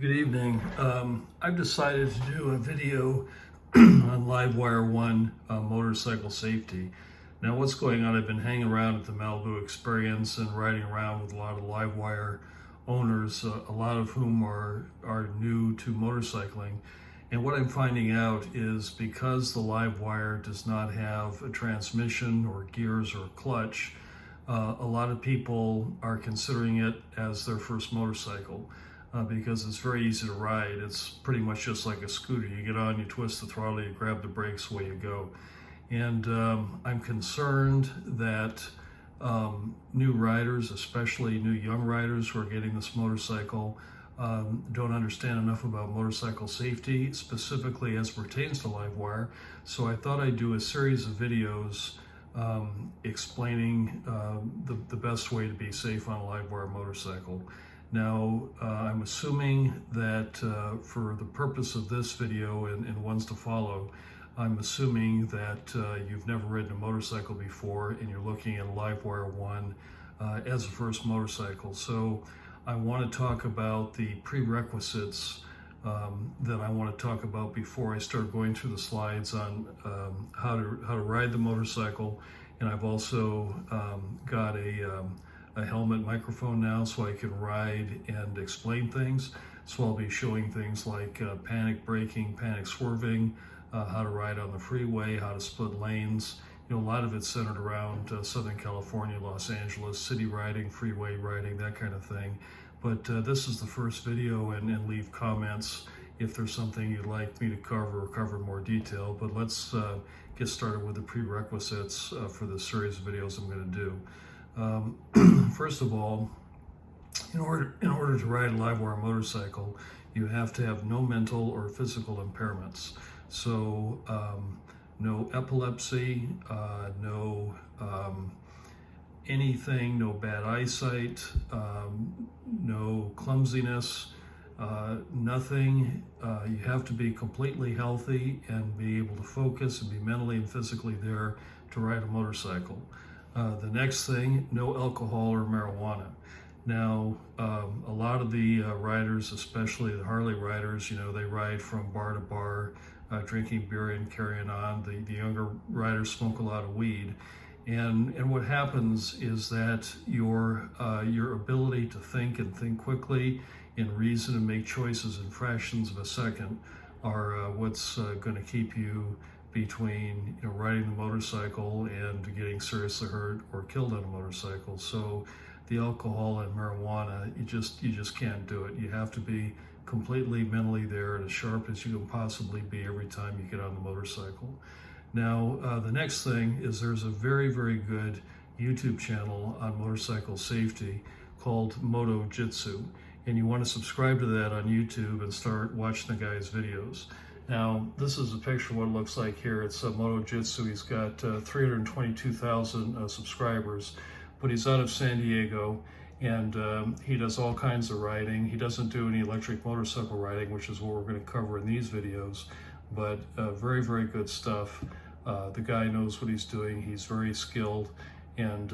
Good evening. I've decided to do a video on LiveWire ONE motorcycle safety. Now, what's going on? I've been hanging around at the Malibu Experience and riding around with a lot of LiveWire owners, a lot of whom are new to motorcycling. And what I'm finding out is because the LiveWire does not have a transmission or gears or clutch, a lot of people are considering it as their first motorcycle. Because it's very easy to ride. It's pretty much just like a scooter. You get on, you twist the throttle, you grab the brakes, away you go. And I'm concerned that new riders, especially new young riders who are getting this motorcycle, don't understand enough about motorcycle safety, specifically as pertains to LiveWire. So I thought I'd do a series of videos explaining the best way to be safe on a LiveWire motorcycle. Now, I'm assuming that for the purpose of this video and ones to follow, I'm assuming that you've never ridden a motorcycle before and you're looking at a LiveWire ONE as a first motorcycle. So I want to talk about the prerequisites that I want to talk about before I start going through the slides on how to ride the motorcycle. And I've also got a helmet microphone now so I can ride and explain things. So I'll be showing things like panic braking, panic swerving, how to ride on the freeway, how to split lanes. You know, a lot of it's centered around Southern California, Los Angeles, city riding, freeway riding, that kind of thing. But this is the first video, and leave comments if there's something you'd like me to cover or cover in more detail. But let's get started with the prerequisites for this series of videos I'm going to do. First of all, in order to ride a LiveWire motorcycle, you have to have no mental or physical impairments. So no epilepsy, no anything, no bad eyesight, no clumsiness, nothing. You have to be completely healthy and be able to focus and be mentally and physically there to ride a motorcycle. The next thing, no alcohol or marijuana. Now, a lot of the riders, especially the Harley riders, you know, they ride from bar to bar, drinking beer and carrying on. The younger riders smoke a lot of weed. And what happens is that your ability to think and think quickly and reason and make choices in fractions of a second are what's going to keep you between riding the motorcycle and getting seriously hurt or killed on a motorcycle. So the alcohol and marijuana, you just can't do it. You have to be completely mentally there and as sharp as you can possibly be every time you get on the motorcycle. Now, the next thing is there's a very, very good YouTube channel on motorcycle safety called Moto Jitsu, and you want to subscribe to that on YouTube and start watching the guy's videos. Now, this is a picture of what it looks like here. It's Moto Jitsu. He's got 322,000 subscribers, but he's out of San Diego, and he does all kinds of riding. He doesn't do any electric motorcycle riding, which is what we're going to cover in these videos, but very, very good stuff. The guy knows what he's doing. He's very skilled, and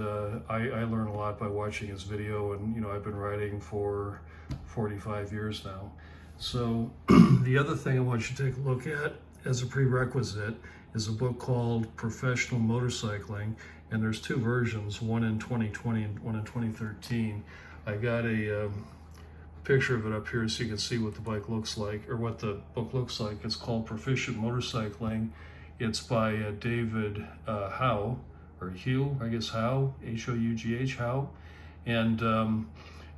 I learn a lot by watching his video, and I've been riding for 45 years now. So the other thing I want you to take a look at as a prerequisite is a book called Professional Motorcycling, and there's two versions, one in 2020 and one in 2013. I got a picture of it up here so you can see what the bike looks like, or what the book looks like. It's called Proficient Motorcycling. It's by David Howe, or Hugh, I guess Howe, H-O-U-G-H, Howe. And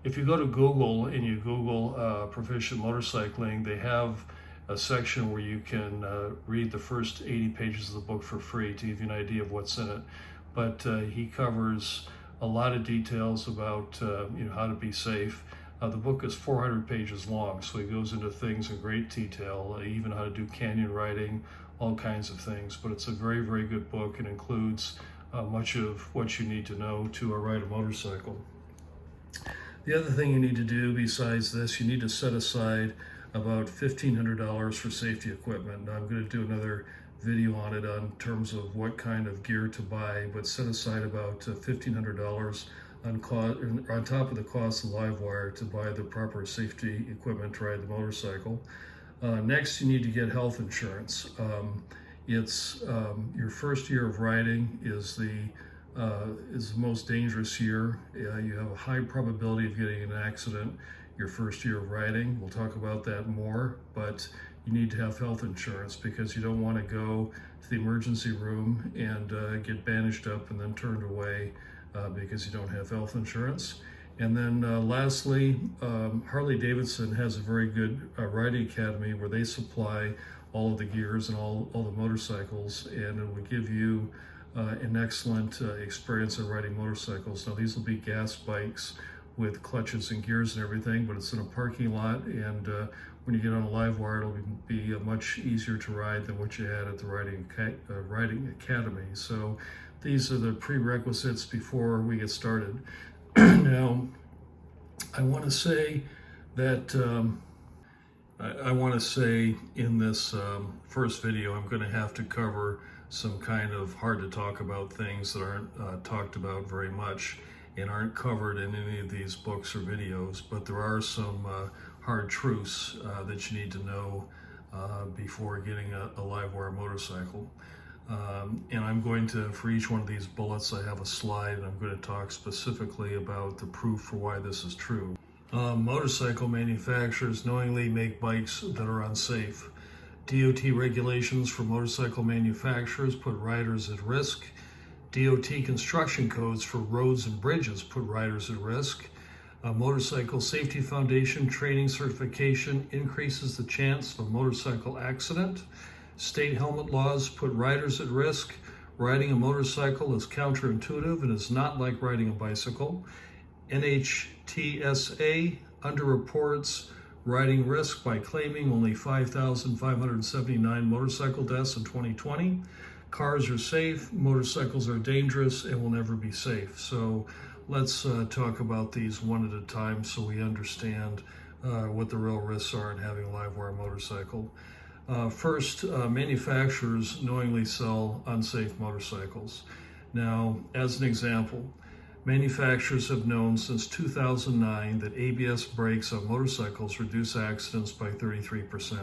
if you go to Google and you Google Proficient Motorcycling, they have a section where you can read the first 80 pages of the book for free to give you an idea of what's in it. But he covers a lot of details about how to be safe. The book is 400 pages long, so he goes into things in great detail, even how to do canyon riding, all kinds of things. But it's a very, very good book and includes much of what you need to know to ride a motorcycle. The other thing you need to do besides this, you need to set aside about $1,500 for safety equipment. Now, I'm going to do another video on it on terms of what kind of gear to buy, but set aside about $1,500 on top of the cost of LiveWire to buy the proper safety equipment to ride the motorcycle. Next, you need to get health insurance. It's your first year of riding is the most dangerous year. You have a high probability of getting an accident your first year of riding. We'll talk about that more, but you need to have health insurance because you don't want to go to the emergency room and get bandaged up and then turned away because you don't have health insurance. And then lastly, Harley-Davidson has a very good riding academy where they supply all of the gears and all the motorcycles, and it will give you an excellent experience of riding motorcycles. Now, these will be gas bikes with clutches and gears and everything, but it's in a parking lot, and when you get on a LiveWire, it'll be much easier to ride than what you had at the riding academy. So these are the prerequisites before we get started. Now, I want to say that in this first video, I'm going to have to cover some kind of hard to talk about things that aren't talked about very much and aren't covered in any of these books or videos, but there are some hard truths that you need to know before getting a LiveWire motorcycle. And I'm going to, for each one of these bullets, I have a slide, and I'm going to talk specifically about the proof for why this is true. Motorcycle manufacturers knowingly make bikes that are unsafe. DOT regulations for motorcycle manufacturers put riders at risk. DOT construction codes for roads and bridges put riders at risk. Motorcycle Safety Foundation training certification increases the chance of a motorcycle accident. State helmet laws put riders at risk. Riding a motorcycle is counterintuitive and is not like riding a bicycle. NHTSA underreports riding risk by claiming only 5,579 motorcycle deaths in 2020. Cars are safe, motorcycles are dangerous, and will never be safe. So let's talk about these one at a time so we understand what the real risks are in having a LiveWire motorcycle. First, manufacturers knowingly sell unsafe motorcycles. Now, as an example, manufacturers have known since 2009 that ABS brakes on motorcycles reduce accidents by 33%.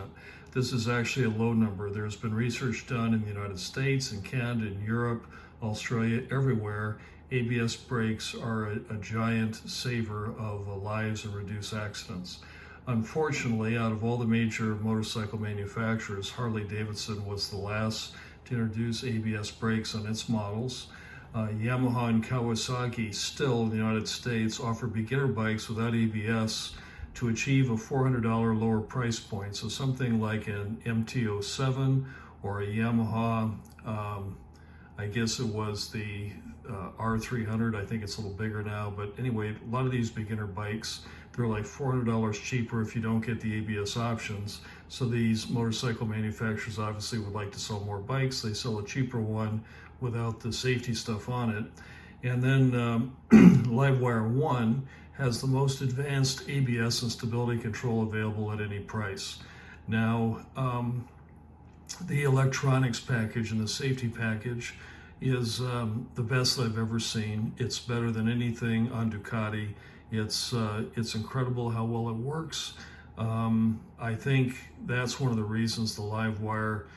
This is actually a low number. There's been research done in the United States, in Canada, in Europe, Australia, everywhere. ABS brakes are a giant saver of lives and reduce accidents. Unfortunately, out of all the major motorcycle manufacturers, Harley-Davidson was the last to introduce ABS brakes on its models. Yamaha and Kawasaki still in the United States offer beginner bikes without ABS to achieve a $400 lower price point. So something like an MT-07 or a Yamaha, I guess it was the R300, I think it's a little bigger now, but anyway, a lot of these beginner bikes, they're like $400 cheaper if you don't get the ABS options. So these motorcycle manufacturers obviously would like to sell more bikes. They sell a cheaper one without the safety stuff on it. And then LiveWire ONE has the most advanced ABS and stability control available at any price. Now, the electronics package and the safety package is the best I've ever seen. It's better than anything on Ducati. It's incredible how well it works. I think that's one of the reasons the LiveWire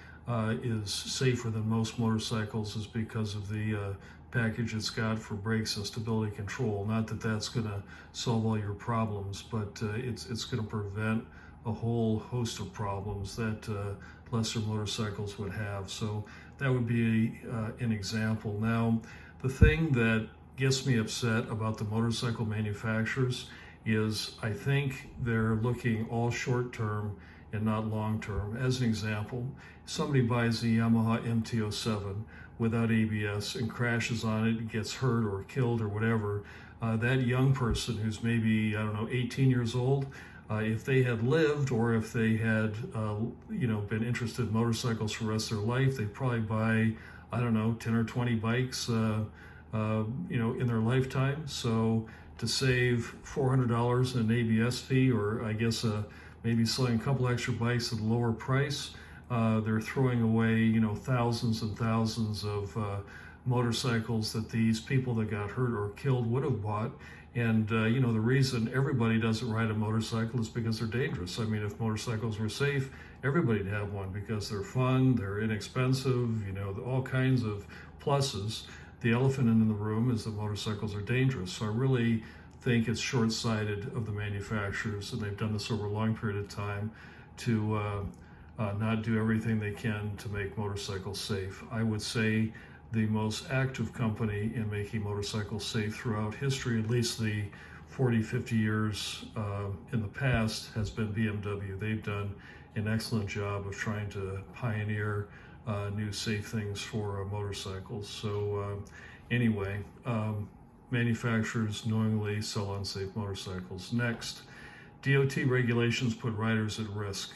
is safer than most motorcycles, is because of the package it's got for brakes and stability control. Not that that's going to solve all your problems, but it's going to prevent a whole host of problems that lesser motorcycles would have. So that would be an example. Now, the thing that gets me upset about the motorcycle manufacturers is I think they're looking all short-term and not long-term. As an example, somebody buys a Yamaha MT-07 without ABS and crashes on it, gets hurt or killed or whatever. That young person who's maybe, 18 years old, if they had lived, or if they had, been interested in motorcycles for the rest of their life, they'd probably buy, 10 or 20 bikes, in their lifetime. So to save $400 in an ABS fee, or I guess maybe selling a couple extra bikes at a lower price, they're throwing away, thousands and thousands of motorcycles that these people that got hurt or killed would have bought. And you know, the reason everybody doesn't ride a motorcycle is because they're dangerous. I mean, if motorcycles were safe, everybody'd have one because they're fun, they're inexpensive, you know, all kinds of pluses. The elephant in the room is that motorcycles are dangerous. So I really think it's short-sighted of the manufacturers, and they've done this over a long period of time, to not do everything they can to make motorcycles safe. I would say the most active company in making motorcycles safe throughout history, at least the 40, 50 years in the past, has been BMW. They've done an excellent job of trying to pioneer new safe things for motorcycles. So anyway, manufacturers knowingly sell unsafe motorcycles. Next, DOT regulations put riders at risk.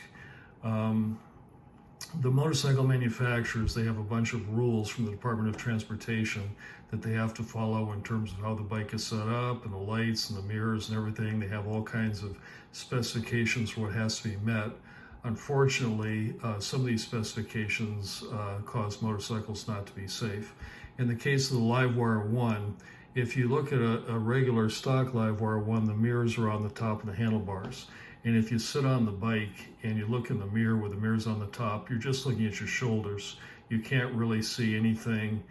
The motorcycle manufacturers, they have a bunch of rules from the Department of Transportation that they have to follow in terms of how the bike is set up and the lights and the mirrors and everything. They have all kinds of specifications for what has to be met. Unfortunately, some of these specifications cause motorcycles not to be safe. In the case of the LiveWire ONE, if you look at a regular stock LiveWire ONE, the mirrors are on the top of the handlebars. And if you sit on the bike and you look in the mirror with the mirrors on the top, you're just looking at your shoulders. You can't really see anything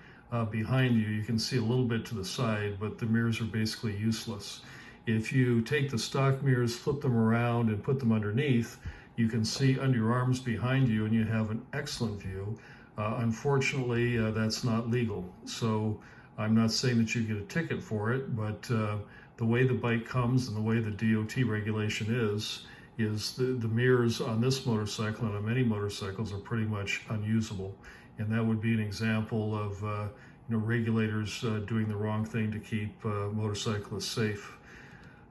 behind you. You can see a little bit to the side, but the mirrors are basically useless. If you take the stock mirrors, flip them around, and put them underneath, you can see under your arms behind you, and you have an excellent view. Unfortunately, that's not legal. So I'm not saying that you get a ticket for it, but the way the bike comes and the way the DOT regulation is the mirrors on this motorcycle and on many motorcycles are pretty much unusable. And that would be an example of regulators doing the wrong thing to keep motorcyclists safe.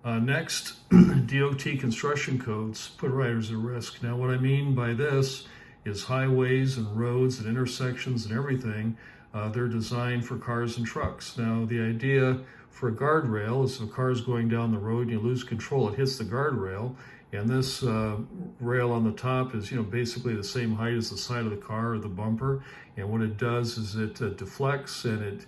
Next, DOT construction codes put riders at risk. Now, what I mean by this is highways and roads and intersections and everything, they're designed for cars and trucks. Now, the idea for a guardrail is if a car is going down the road and you lose control, it hits the guardrail, and this rail on the top is basically the same height as the side of the car or the bumper, and what it does is it deflects and it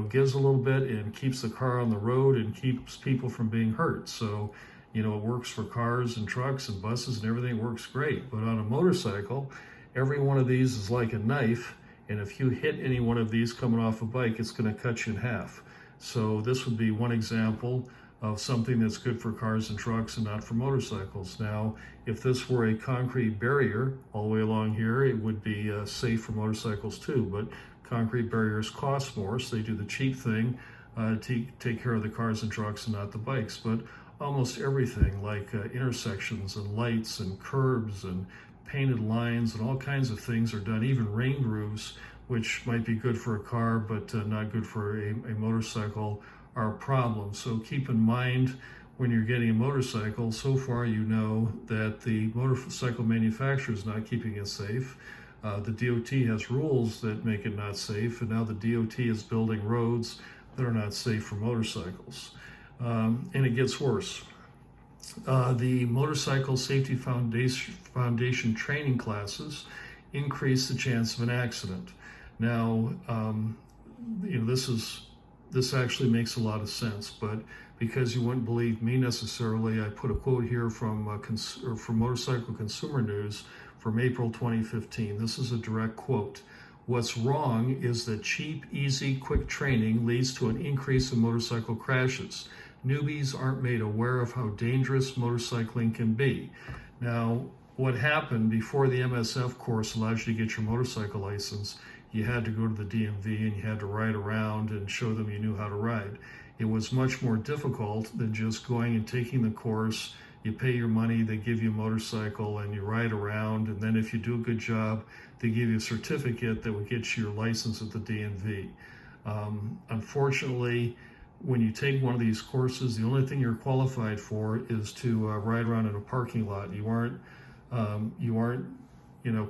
gives a little bit and keeps the car on the road and keeps people from being hurt. So it works for cars and trucks and buses and everything. Works great. But on a motorcycle, every one of these is like a knife, and if you hit any one of these coming off a bike, it's going to cut you in half. So this would be one example of something that's good for cars and trucks and not for motorcycles. Now, if this were a concrete barrier all the way along here, it would be safe for motorcycles too, but concrete barriers cost more, so they do the cheap thing to take care of the cars and trucks and not the bikes. But almost everything like intersections and lights and curbs and painted lines and all kinds of things are done, even rain roofs, which might be good for a car but not good for a motorcycle, are a problem. So keep in mind when you're getting a motorcycle, so far you know that the motorcycle manufacturer is not keeping it safe. The DOT has rules that make it not safe, and now the DOT is building roads that are not safe for motorcycles. And it gets worse. The Motorcycle Safety Foundation training classes increase the chance of an accident. Now, this actually makes a lot of sense, but because you wouldn't believe me necessarily, I put a quote here from Motorcycle Consumer News from April 2015. This is a direct quote. "What's wrong is that cheap, easy, quick training leads to an increase in motorcycle crashes. Newbies aren't made aware of how dangerous motorcycling can be." Now, what happened before the MSF course allows you to get your motorcycle license, you had to go to the DMV and you had to ride around and show them you knew how to ride. It was much more difficult than just going and taking the course. You pay your money, they give you a motorcycle, and you ride around, and then if you do a good job, they give you a certificate that would get you your license at the DMV. Unfortunately, when you take one of these courses, the only thing you're qualified for is to ride around in a parking lot. You aren't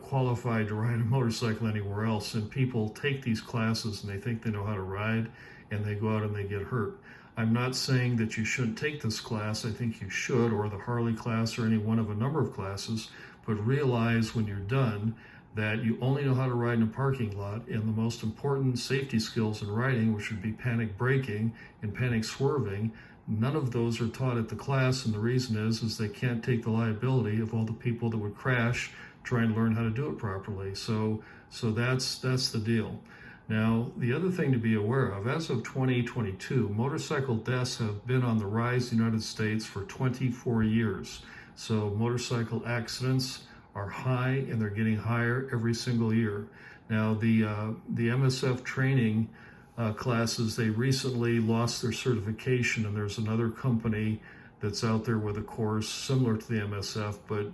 qualified to ride a motorcycle anywhere else. And people take these classes and they think they know how to ride, and they go out and they get hurt. I'm not saying that you shouldn't take this class. I think you should, or the Harley class, or any one of a number of classes, but realize when you're done that you only know how to ride in a parking lot, and the most important safety skills in riding, which would be panic braking and panic swerving, none of those are taught at the class, and the reason is they can't take the liability of all the people that would crash trying to learn how to do it properly. So that's the deal. Now, the other thing to be aware of, as of 2022, motorcycle deaths have been on the rise in the United States for 24 years. So motorcycle accidents are high, and they're getting higher every single year. Now, the MSF training classes, they recently lost their certification, and there's another company that's out there with a course similar to the MSF, but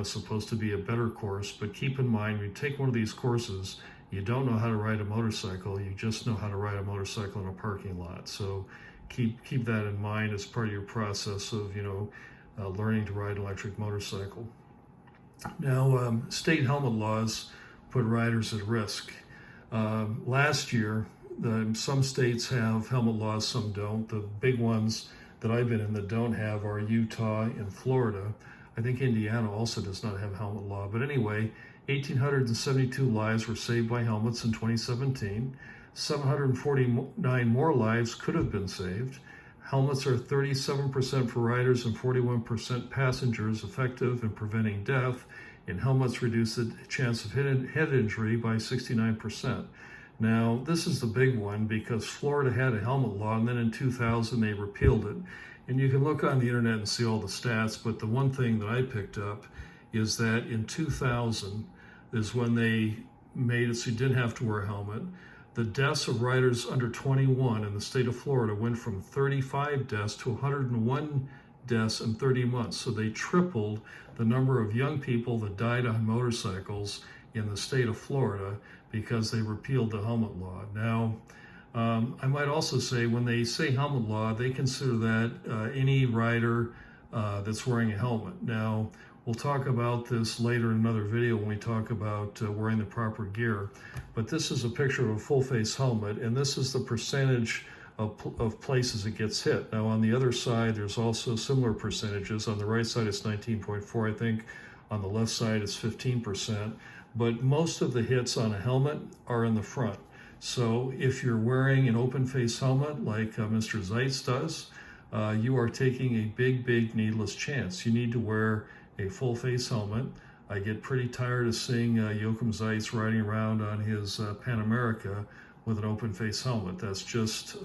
supposed to be a better course. But keep in mind, when you take one of these courses, you don't know how to ride a motorcycle, you just know how to ride a motorcycle in a parking lot. So keep that in mind as part of your process of learning to ride an electric motorcycle. Now, state helmet laws put riders at risk. Last year, some states have helmet laws, some don't. The big ones that I've been in that don't have are Utah and Florida. I think Indiana also does not have a helmet law. But anyway, 1,872 lives were saved by helmets in 2017. 749 more lives could have been saved. Helmets are 37% for riders and 41% passengers, effective in preventing death, and helmets reduce the chance of head injury by 69%. Now, this is the big one because Florida had a helmet law, and then in 2000 they repealed it. And you can look on the internet and see all the stats, but the one thing that I picked up is that in 2000 is when they made it so you didn't have to wear a helmet. The deaths of riders under 21 in the state of Florida went from 35 deaths to 101 deaths in 30 months. So they tripled the number of young people that died on motorcycles in the state of Florida because they repealed the helmet law. Now, I might also say when they say helmet law, they consider that any rider that's wearing a helmet. Now, we'll talk about this later in another video when we talk about wearing the proper gear. But this is a picture of a full face helmet, and this is the percentage of places it gets hit. Now, on the other side, there's also similar percentages. On the right side, it's 19.4, I think. On the left side, it's 15%. But most of the hits on a helmet are in the front. So if you're wearing an open face helmet like Mr. Zeitz does, you are taking a big needless chance. You need to wear a full face helmet. I get pretty tired of seeing Joachim Zeitz riding around on his Pan America with an open face helmet. That's just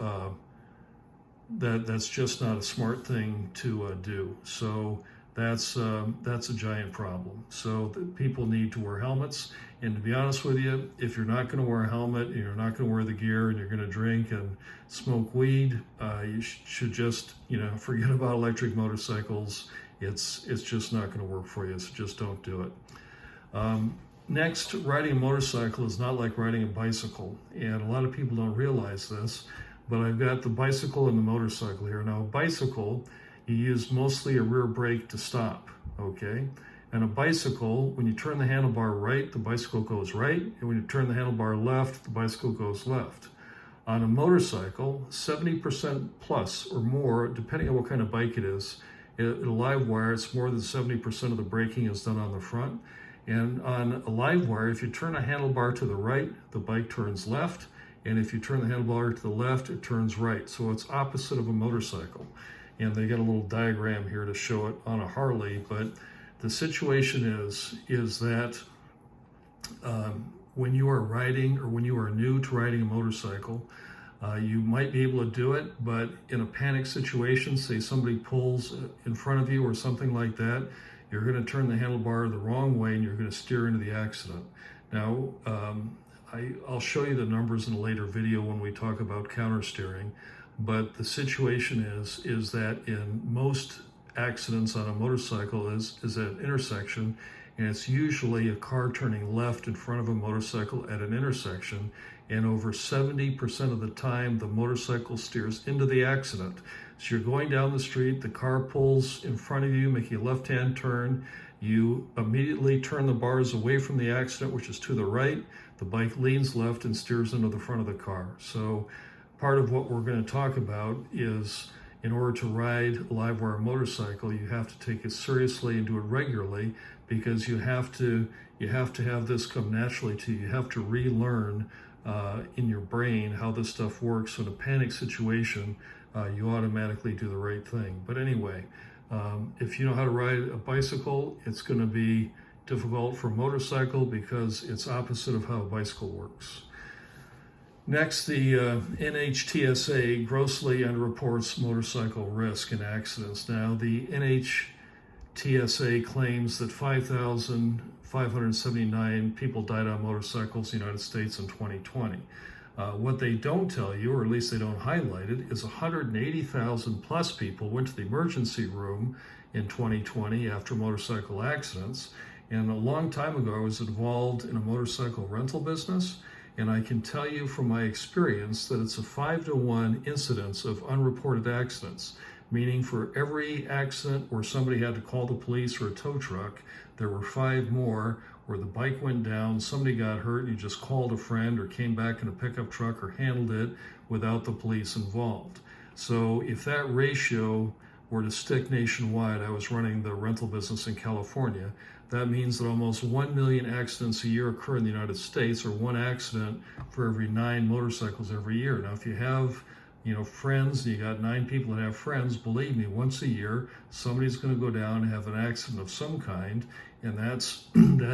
that's just not a smart thing to do. So that's a giant problem. So people need to wear helmets. And to be honest with you, if you're not going to wear a helmet and you're not going to wear the gear and you're going to drink and smoke weed, you should just forget about electric motorcycles. It's just not going to work for you. So just don't do it. Next, riding a motorcycle is not like riding a bicycle, and a lot of people don't realize this. But I've got the bicycle and the motorcycle here. Now, a bicycle, you use mostly a rear brake to stop, okay? And a bicycle, when you turn the handlebar right, the bicycle goes right, and when you turn the handlebar left, the bicycle goes left. On a motorcycle, 70% plus or more, depending on what kind of bike it is, at a LiveWire, it's more than 70% of the braking is done on the front. And on a LiveWire, if you turn a handlebar to the right, the bike turns left, and if you turn the handlebar to the left, it turns right. So it's opposite of a motorcycle. And they got a little diagram here to show it on a Harley, but the situation is that when you are riding or when you are new to riding a motorcycle, you might be able to do it, but in a panic situation, say somebody pulls in front of you or something like that, you're going to turn the handlebar the wrong way and you're going to steer into the accident. Now, I'll show you the numbers in a later video when we talk about counter steering, but the situation is that in most accidents on a motorcycle is at an intersection, and it's usually a car turning left in front of a motorcycle at an intersection, and over 70% of the time the motorcycle steers into the accident. So you're going down the street, the car pulls in front of you, making a left-hand turn, you immediately turn the bars away from the accident, which is to the right, the bike leans left and steers into the front of the car. So part of what we're going to talk about is in order to ride a LiveWire motorcycle, you have to take it seriously and do it regularly, because you have to have this come naturally to you. You have to relearn in your brain how this stuff works. So in a panic situation, you automatically do the right thing. But anyway, if you know how to ride a bicycle, it's going to be difficult for a motorcycle because it's opposite of how a bicycle works. Next, the NHTSA grossly underreports motorcycle risk and accidents. Now, the NHTSA claims that 5,579 people died on motorcycles in the United States in 2020. What they don't tell you, or at least they don't highlight it, is 180,000 plus people went to the emergency room in 2020 after motorcycle accidents. And a long time ago, I was involved in a motorcycle rental business. And I can tell you from my experience that it's a 5-to-1 incidence of unreported accidents, meaning for every accident where somebody had to call the police or a tow truck, there were 5 more where the bike went down, somebody got hurt, you just called a friend or came back in a pickup truck or handled it without the police involved. So if that ratio were to stick nationwide, I was running the rental business in California, that means that almost 1 million accidents a year occur in the United States, or 1 accident for every 9 motorcycles every year. Now, if you have, friends, and you got 9 people that have friends, believe me, once a year, somebody's going to go down and have an accident of some kind, and that's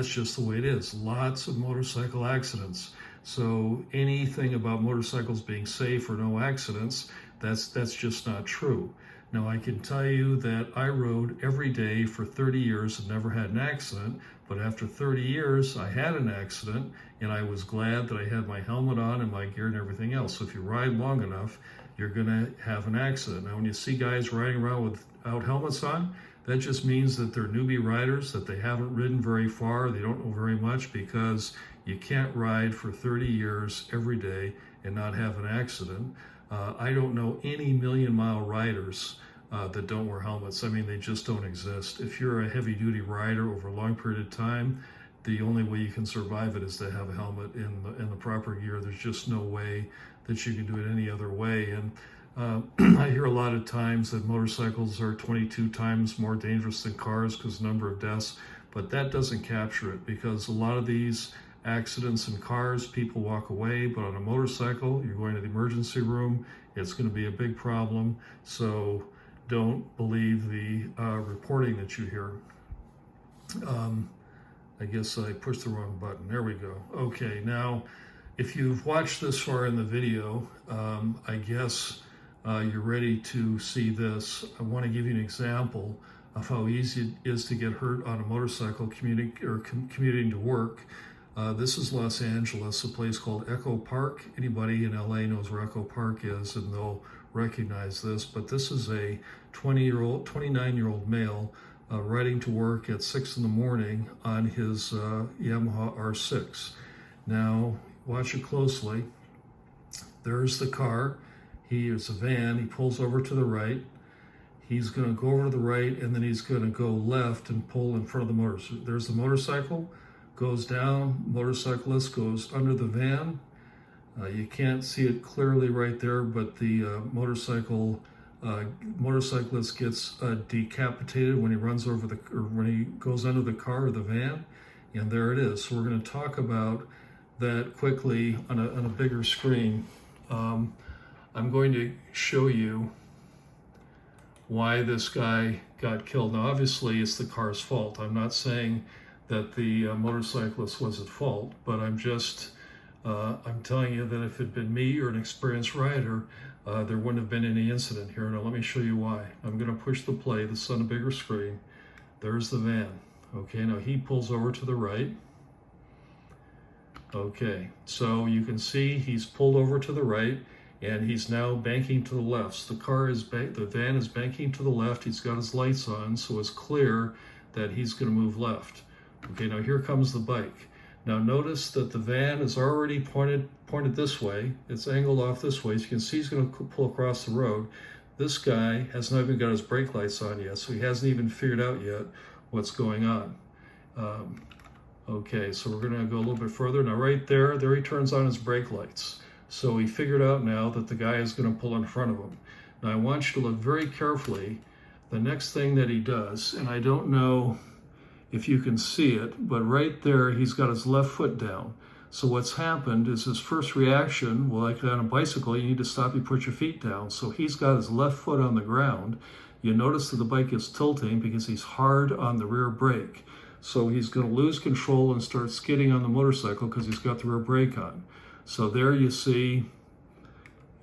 just the way it is. Lots of motorcycle accidents. So anything about motorcycles being safe or no accidents, that's just not true. Now, I can tell you that I rode every day for 30 years and never had an accident, but after 30 years, I had an accident, and I was glad that I had my helmet on and my gear and everything else. So if you ride long enough, you're going to have an accident. Now, when you see guys riding around without helmets on, that just means that they're newbie riders, that they haven't ridden very far, they don't know very much, because you can't ride for 30 years every day and not have an accident. I don't know any million-mile riders that don't wear helmets. I mean, they just don't exist. If you're a heavy-duty rider over a long period of time, the only way you can survive it is to have a helmet in the proper gear. There's just no way that you can do it any other way. And I hear a lot of times that motorcycles are 22 times more dangerous than cars because of the number of deaths, but that doesn't capture it, because a lot of these accidents in cars, people walk away, but on a motorcycle, you're going to the emergency room, it's going to be a big problem. So don't believe the reporting that you hear. I guess I pushed the wrong button. There we go. Okay, now, if you've watched this far in the video, I guess you're ready to see this. I want to give you an example of how easy it is to get hurt on a motorcycle commuting to work. This is Los Angeles, a place called Echo Park. Anybody in LA knows where Echo Park is, and they'll recognize this. But this is a 29-year-old male riding to work at 6 in the morning on his Yamaha R6. Now, watch it closely. There's the car. It's a van. He pulls over to the right. He's going to go over to the right, and then he's going to go left and pull in front of the motorcycle. There's the motorcycle. Goes down, motorcyclist goes under the van. You can't see it clearly right there, but the motorcyclist gets decapitated when he runs over when he goes under the car or the van, and there it is. So we're going to talk about that quickly on a bigger screen. I'm going to show you why this guy got killed. Now, obviously, it's the car's fault. I'm not saying that the motorcyclist was at fault, but I'm telling you that if it had been me or an experienced rider, there wouldn't have been any incident here. Now let me show you why. I'm going to push the play. This is on a bigger screen. There's the van. Okay, now he pulls over to the right. Okay, so you can see he's pulled over to the right, and he's now banking to the left. So the van is banking to the left. He's got his lights on, so it's clear that he's going to move left. Okay, now here comes the bike. Now notice that the van is already pointed this way. It's angled off this way. So you can see he's going to pull across the road. This guy has not even got his brake lights on yet, so he hasn't even figured out yet what's going on. Okay, so we're going to go a little bit further. Now right there he turns on his brake lights. So he figured out now that the guy is going to pull in front of him. Now I want you to look very carefully. The next thing that he does, and I don't know if you can see it, but right there he's got his left foot down. So what's happened is his first reaction, well, like on a bicycle, you need to stop, you put your feet down. So he's got his left foot on the ground. You notice that the bike is tilting because he's hard on the rear brake. So he's going to lose control and start skidding on the motorcycle because he's got the rear brake on. So there you see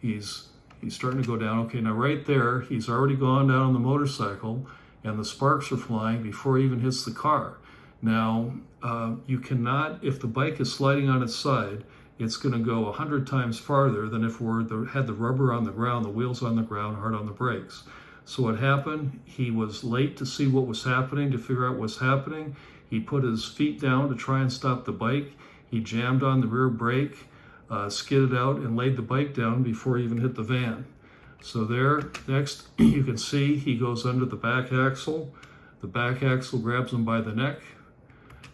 he's starting to go down. Okay, now right there, he's already gone down on the motorcycle and the sparks are flying before he even hits the car. Now, you cannot, if the bike is sliding on its side, it's going to go 100 times farther than if we had the rubber on the ground, the wheels on the ground, hard on the brakes. So what happened, he was late to see what was happening, to figure out what's happening. He put his feet down to try and stop the bike. He jammed on the rear brake, skidded out and laid the bike down before he even hit the van. So there, next you can see he goes under the back axle. The back axle grabs him by the neck.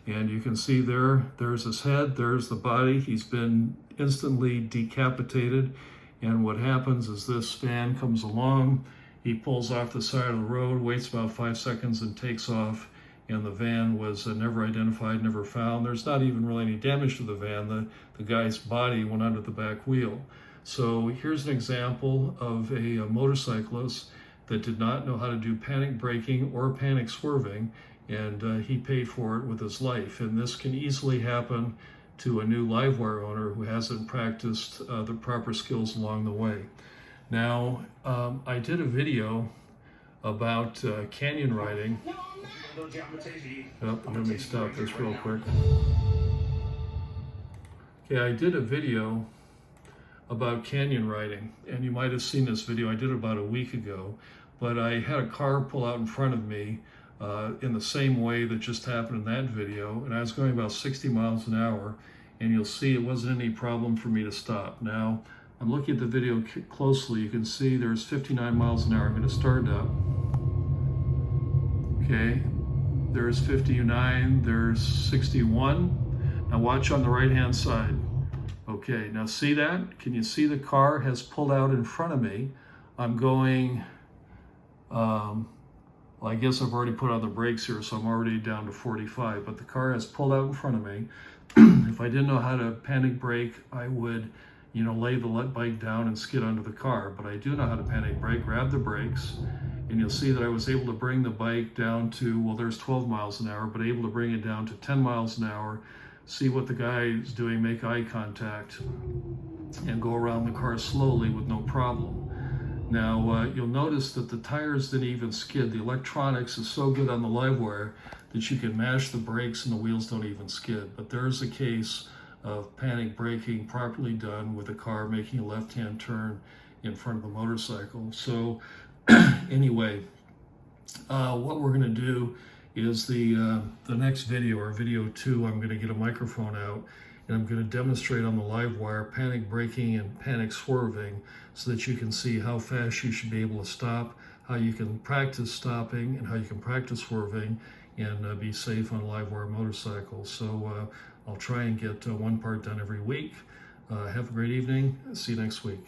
And you can see there's his head, there's the body. He's been instantly decapitated. And what happens is this van comes along, he pulls off the side of the road, waits about 5 seconds and takes off. And the van was never identified, never found. There's not even really any damage to the van. The guy's body went under the back wheel. So here's an example of a motorcyclist that did not know how to do panic braking or panic swerving, and he paid for it with his life. And this can easily happen to a new LiveWire owner who hasn't practiced the proper skills along the way. Now, I did a video about canyon riding. Oh, let me stop this real quick. Okay, I did a video about canyon riding, and you might have seen this video. I did it about a week ago, but I had a car pull out in front of me in the same way that just happened in that video, and I was going about 60 miles an hour, and you'll see it wasn't any problem for me to stop. Now, I'm looking at the video closely. You can see there's 59 miles an hour. I'm going to start up. Okay, there's 59, there's 61. Now watch on the right-hand side. Okay, now see that? Can you see the car has pulled out in front of me? I'm going, well, I guess I've already put on the brakes here, so I'm already down to 45, but the car has pulled out in front of me. If I didn't know how to panic brake, I would, lay the bike down and skid under the car, but I do know how to panic brake, grab the brakes, and you'll see that I was able to bring the bike down to, well, there's 12 miles an hour, but able to bring it down to 10 miles an hour, see what the guy is doing, make eye contact, and go around the car slowly with no problem. Now, you'll notice that the tires didn't even skid. The electronics is so good on the LiveWire that you can mash the brakes and the wheels don't even skid. But there's a case of panic braking properly done with a car making a left-hand turn in front of the motorcycle. So anyway, what we're going to do is the next video, or video 2, I'm going to get a microphone out and I'm going to demonstrate on the LiveWire panic braking and panic swerving so that you can see how fast you should be able to stop, how you can practice stopping, and how you can practice swerving and be safe on a LiveWire motorcycle. So I'll try and get one part done every week. Have a great evening. See you next week.